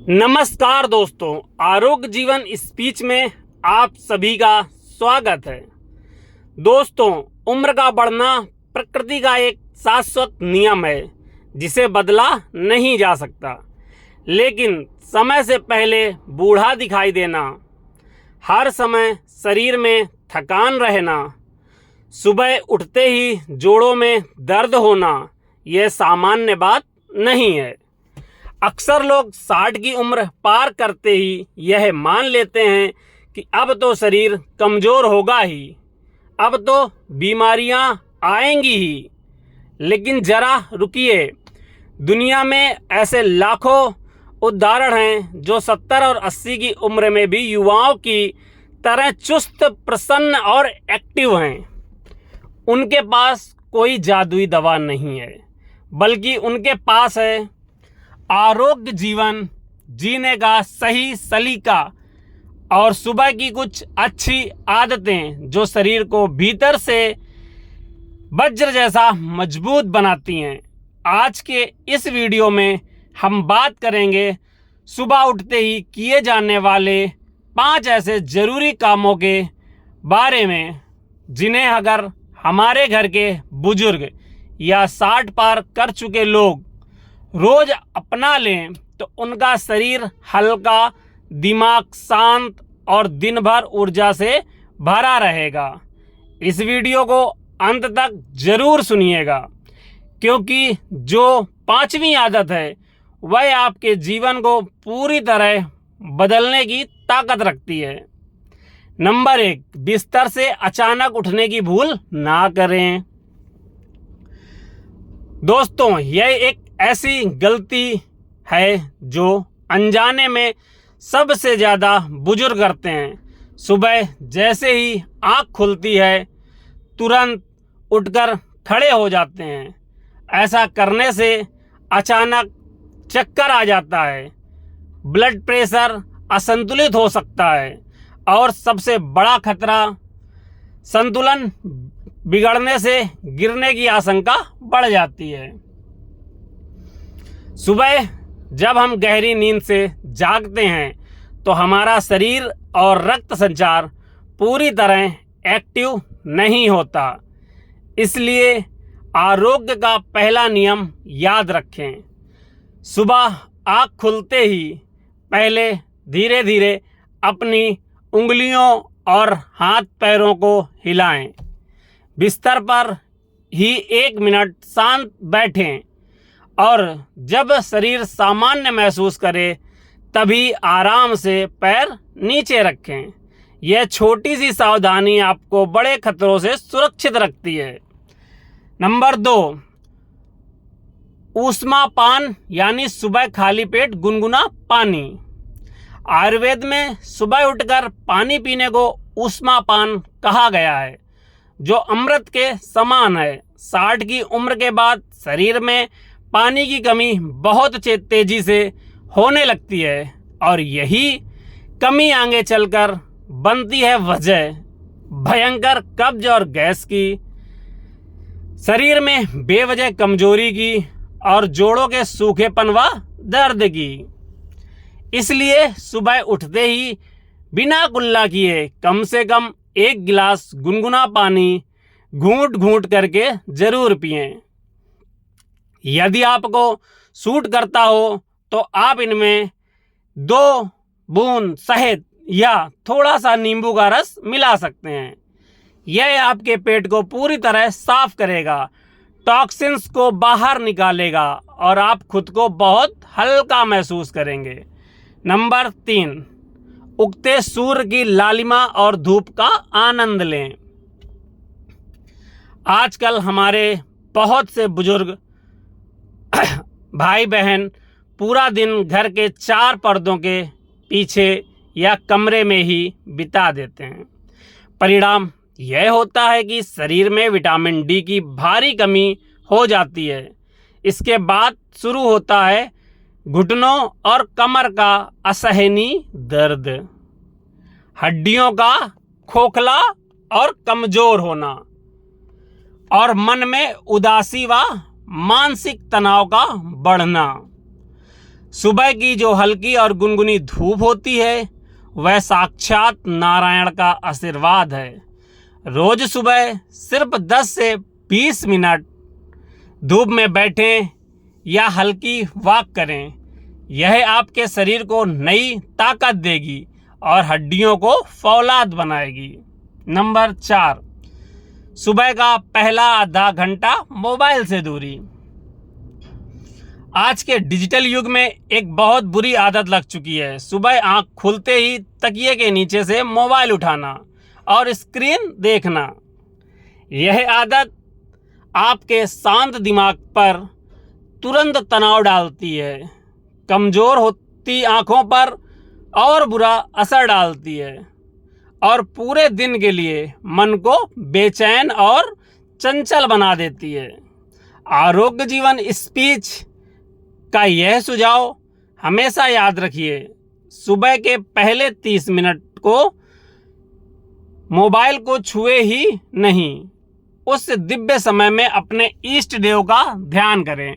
नमस्कार दोस्तों, आरोग्य जीवन स्पीच में आप सभी का स्वागत है। दोस्तों, उम्र का बढ़ना प्रकृति का एक शाश्वत नियम है जिसे बदला नहीं जा सकता, लेकिन समय से पहले बूढ़ा दिखाई देना, हर समय शरीर में थकान रहना, सुबह उठते ही जोड़ों में दर्द होना, यह सामान्य बात नहीं है। अक्सर लोग 60 की उम्र पार करते ही यह मान लेते हैं कि अब तो शरीर कमज़ोर होगा ही, अब तो बीमारियां आएंगी ही। लेकिन ज़रा रुकिए, दुनिया में ऐसे लाखों उदाहरण हैं जो 70 और 80 की उम्र में भी युवाओं की तरह चुस्त, प्रसन्न और एक्टिव हैं। उनके पास कोई जादुई दवा नहीं है, बल्कि उनके पास है आरोग्य जीवन जीने का सही सलीका और सुबह की कुछ अच्छी आदतें जो शरीर को भीतर से वज्र जैसा मजबूत बनाती हैं। आज के इस वीडियो में हम बात करेंगे सुबह उठते ही किए जाने वाले 5 ऐसे ज़रूरी कामों के बारे में, जिन्हें अगर हमारे घर के बुजुर्ग या 60 पार कर चुके लोग रोज अपना लें तो उनका शरीर हल्का, दिमाग शांत और दिन भर ऊर्जा से भरा रहेगा। इस वीडियो को अंत तक जरूर सुनिएगा, क्योंकि जो 5वीं आदत है वह आपके जीवन को पूरी तरह बदलने की ताकत रखती है। नंबर 1, बिस्तर से अचानक उठने की भूल ना करें। दोस्तों, यह एक ऐसी गलती है जो अनजाने में सबसे ज़्यादा बुजुर्ग करते हैं। सुबह जैसे ही आँख खुलती है तुरंत उठकर खड़े हो जाते हैं। ऐसा करने से अचानक चक्कर आ जाता है, ब्लड प्रेशर असंतुलित हो सकता है और सबसे बड़ा खतरा, संतुलन बिगड़ने से गिरने की आशंका बढ़ जाती है। सुबह जब हम गहरी नींद से जागते हैं तो हमारा शरीर और रक्त संचार पूरी तरह एक्टिव नहीं होता। इसलिए आरोग्य का पहला नियम याद रखें। सुबह आँख खुलते ही पहले धीरे धीरे अपनी उंगलियों और हाथ पैरों को हिलाएं। बिस्तर पर ही 1 मिनट शांत बैठें और जब शरीर सामान्य महसूस करे तभी आराम से पैर नीचे रखें। यह छोटी सी सावधानी आपको बड़े खतरों से सुरक्षित रखती है। नंबर 2, ऊष्मा पान यानी सुबह खाली पेट गुनगुना पानी। आयुर्वेद में सुबह उठकर पानी पीने को ऊष्मा पान कहा गया है, जो अमृत के समान है। 60 की उम्र के बाद शरीर में पानी की कमी बहुत तेजी से होने लगती है और यही कमी आगे चलकर बनती है वजह भयंकर कब्ज और गैस की, शरीर में बेवजह कमजोरी की और जोड़ों के सूखेपन व दर्द की। इसलिए सुबह उठते ही बिना कुल्ला किए कम से कम 1 गिलास गुनगुना पानी घूंट घूंट करके जरूर पिएं। यदि आपको सूट करता हो तो आप इनमें 2 बूंद शहद या थोड़ा सा नींबू का रस मिला सकते हैं। यह आपके पेट को पूरी तरह साफ करेगा, टॉक्सिन्स को बाहर निकालेगा और आप खुद को बहुत हल्का महसूस करेंगे। नंबर 3, उगते सूर्य की लालिमा और धूप का आनंद लें। आजकल हमारे बहुत से बुजुर्ग भाई बहन पूरा दिन घर के 4 पर्दों के पीछे या कमरे में ही बिता देते हैं। परिणाम यह होता है कि शरीर में विटामिन डी की भारी कमी हो जाती है। इसके बाद शुरू होता है घुटनों और कमर का असहनीय दर्द, हड्डियों का खोखला और कमजोर होना और मन में उदासी व मानसिक तनाव का बढ़ना। सुबह की जो हल्की और गुनगुनी धूप होती है वह साक्षात नारायण का आशीर्वाद है। रोज सुबह सिर्फ 10 से 20 मिनट धूप में बैठें या हल्की वॉक करें। यह आपके शरीर को नई ताकत देगी और हड्डियों को फौलाद बनाएगी। नंबर 4, सुबह का पहला आधा घंटा मोबाइल से दूरी। आज के डिजिटल युग में एक बहुत बुरी आदत लग चुकी है। सुबह आंख खुलते ही तकिए के नीचे से मोबाइल उठाना और स्क्रीन देखना। यह आदत आपके शांत दिमाग पर तुरंत तनाव डालती है, कमज़ोर होती आंखों पर और बुरा असर डालती है और पूरे दिन के लिए मन को बेचैन और चंचल बना देती है। आरोग्य जीवन स्पीच का यह सुझाव हमेशा याद रखिए। सुबह के पहले 30 मिनट को मोबाइल को छुए ही नहीं। उस दिव्य समय में अपने इष्ट देव का ध्यान करें,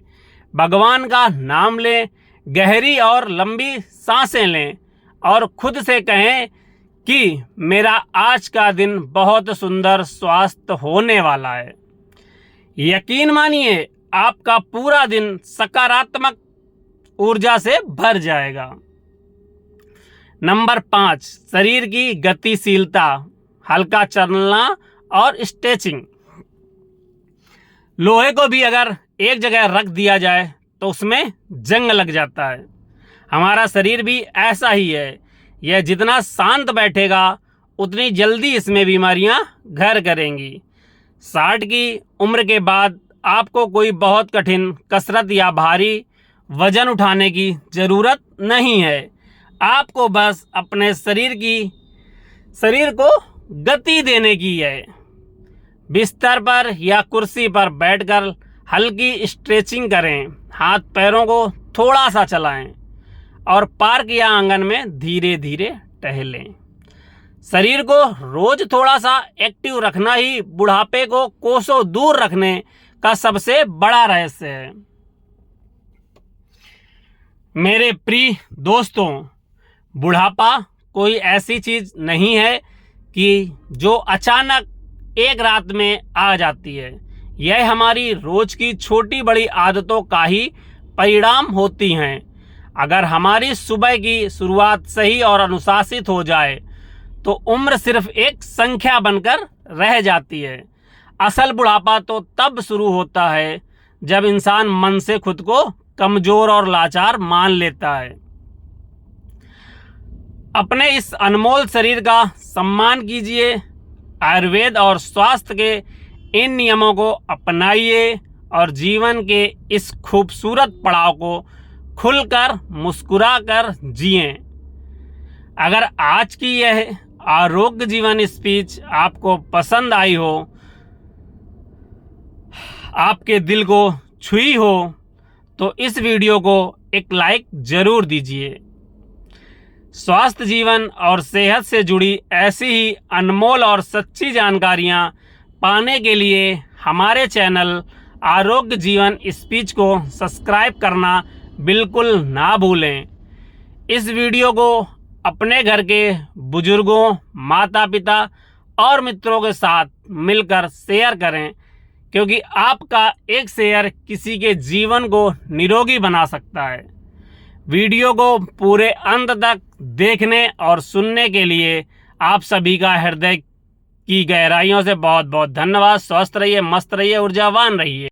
भगवान का नाम लें, गहरी और लंबी सांसें लें और खुद से कहें कि मेरा आज का दिन बहुत सुंदर स्वास्थ्य होने वाला है। यकीन मानिए आपका पूरा दिन सकारात्मक ऊर्जा से भर जाएगा। नंबर 5, शरीर की गतिशीलता, हल्का चलना और स्ट्रेचिंग। लोहे को भी अगर एक जगह रख दिया जाए तो उसमें जंग लग जाता है। हमारा शरीर भी ऐसा ही है। यह जितना शांत बैठेगा उतनी जल्दी इसमें बीमारियां घर करेंगी। 60 की उम्र के बाद आपको कोई बहुत कठिन कसरत या भारी वजन उठाने की ज़रूरत नहीं है। आपको बस अपने शरीर को गति देने की है। बिस्तर पर या कुर्सी पर बैठकर हल्की स्ट्रेचिंग करें, हाथ पैरों को थोड़ा सा चलाएं और पार्क या आंगन में धीरे धीरे टहलें। शरीर को रोज थोड़ा सा एक्टिव रखना ही बुढ़ापे को कोसों दूर रखने का सबसे बड़ा रहस्य है। मेरे प्रिय दोस्तों, बुढ़ापा कोई ऐसी चीज़ नहीं है कि जो अचानक एक रात में आ जाती है। यह हमारी रोज की छोटी बड़ी आदतों का ही परिणाम होती हैं। अगर हमारी सुबह की शुरुआत सही और अनुशासित हो जाए तो उम्र सिर्फ एक संख्या बनकर रह जाती है। असल बुढ़ापा तो तब शुरू होता है जब इंसान मन से खुद को कमज़ोर और लाचार मान लेता है। अपने इस अनमोल शरीर का सम्मान कीजिए। आयुर्वेद और स्वास्थ्य के इन नियमों को अपनाइए और जीवन के इस खूबसूरत पड़ाव को खुलकर मुस्कुराकर जिएं। अगर आज की यह आरोग्य जीवन स्पीच आपको पसंद आई हो, आपके दिल को छुई हो, तो इस वीडियो को एक लाइक ज़रूर दीजिए। स्वास्थ्य जीवन और सेहत से जुड़ी ऐसी ही अनमोल और सच्ची जानकारियाँ पाने के लिए हमारे चैनल आरोग्य जीवन स्पीच को सब्सक्राइब करना बिल्कुल ना भूलें। इस वीडियो को अपने घर के बुजुर्गों, माता पिता और मित्रों के साथ मिलकर शेयर करें, क्योंकि आपका एक शेयर किसी के जीवन को निरोगी बना सकता है। वीडियो को पूरे अंत तक देखने और सुनने के लिए आप सभी का हृदय की गहराइयों से बहुत बहुत धन्यवाद। स्वस्थ रहिए, मस्त रहिए, ऊर्जावान रहिए।